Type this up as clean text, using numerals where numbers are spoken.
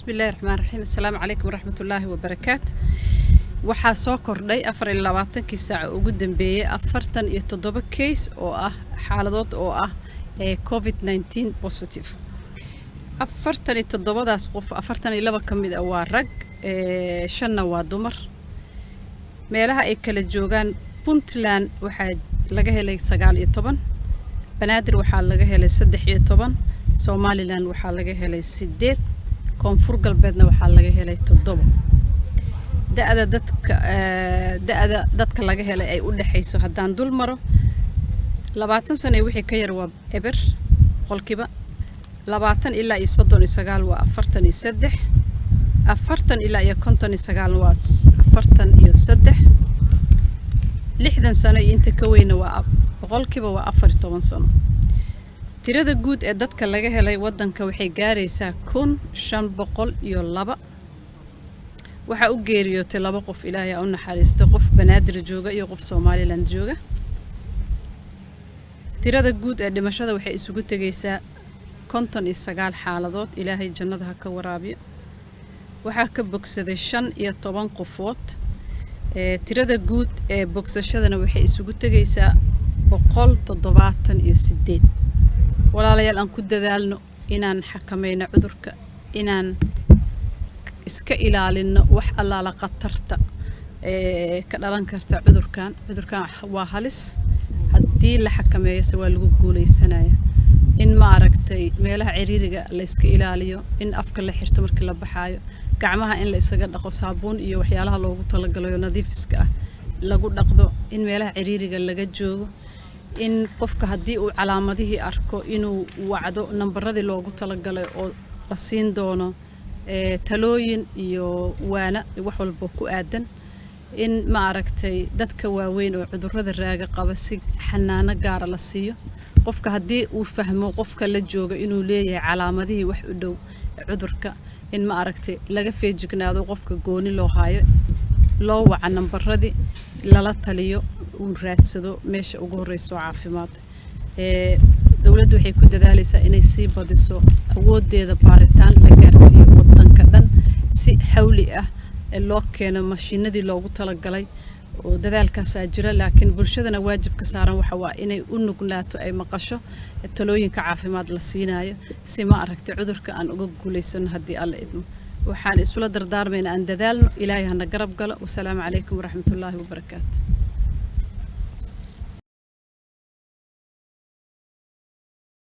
بسم الله الرحمن الرحيم. السلام عليكم ورحمة الله وبركاته. waxaa soo kordhay 24 saac ugu dambeeyay 47 case oo ah xaaladood oo ah COVID-19 positive. 47daas qof 42 kamid ah waa rag, 5 waa dumar. meelaha ay kala joogaan Puntland waxaa laga helay 19, Banaadir waxaa laga helay 13, Somaliland waxaa laga helay 8, koonfur galbeedna waxaa laga helay 7. da'da dadka laga helay ay u dhaxayso hadaan dul maro 20 sano wixii ka yar waa eber qolkiiba 20 ilaa 39 waa 43, 40 ilaa 59 waa 43, 60 sano inta ka weyn waa qolkiiba waa 14 sano. tirada guud ee dadka laga helay wadanka waxay gaaraysaa 1502. waxa u geeriyootay 2 qof, Ilaahay u naxariisto, qof Banaadir jooga iyo qof Somaliland jooga. tirada guud ee dhimashada waxay isugu tagaysaa 59 xaaladood, Ilaahay jannada ha ka waraabiyo. waxa ka bogsaday 15 qofood. tirada guud ee bogsashadana waxay isugu tagaysaa 178. walaalayaal aan ku dadaalno inaan xakameeyno cudurka, inaan iska ilaalino wax allaala qatarta ka dhalan karta cudurkan waa halis. haddii la xakameeyo waa lagu guuleysanaya. in ma aragtay meelaha ciriiriga la iska ilaaliyo, in afka la xirto markii la baxaayo, gacmaha in la isaga dhaqo saabuun iyo waxyaalaha loogu talagalayo nadiifiska ah lagu dhaqdo, in meelaha ciriiriga laga joogo, in qofka haddii uu calaamadihii arko inuu wacdo nambaradii loogu talagalay oo la siin doono talooyin iyo waana wax walba ku aadan. in ma aragtay dadka waaweyn oo cudurrada raaga qaba si xanaano gaar ah la siiyo. qofka haddii uu fahmo qofka la jooga inuu leeyahay calaamadihii wax u dhow cudurka, in ma aragtay laga feejignaado, qofka gooni loo haayo, loo waca nambaradii, lala taliyo, uu raadsado meesha ugu horeyso caafimaad. dawladdu waxay ku dadaalaysaa inay sii badiso awoodeeda baaritaan la gaarsiiyo wadanka dhan si xawli ah loo keeno mashiinadii loogu talagalay. oo dadaalkaas jira, laakiin bulshadana waajibka saaran waxa waa inay u nuglaato, ay maqasho talooyinka caafimaad la siinayo si ma aragtay cudurka aan uga guuleysano haddii alla idmo. waxaan isula dardaarmaynaa aan dadaalno. Ilaahay hana garab galo. Wassalaamu calaykum waraxmatullaahi wabarakaatu.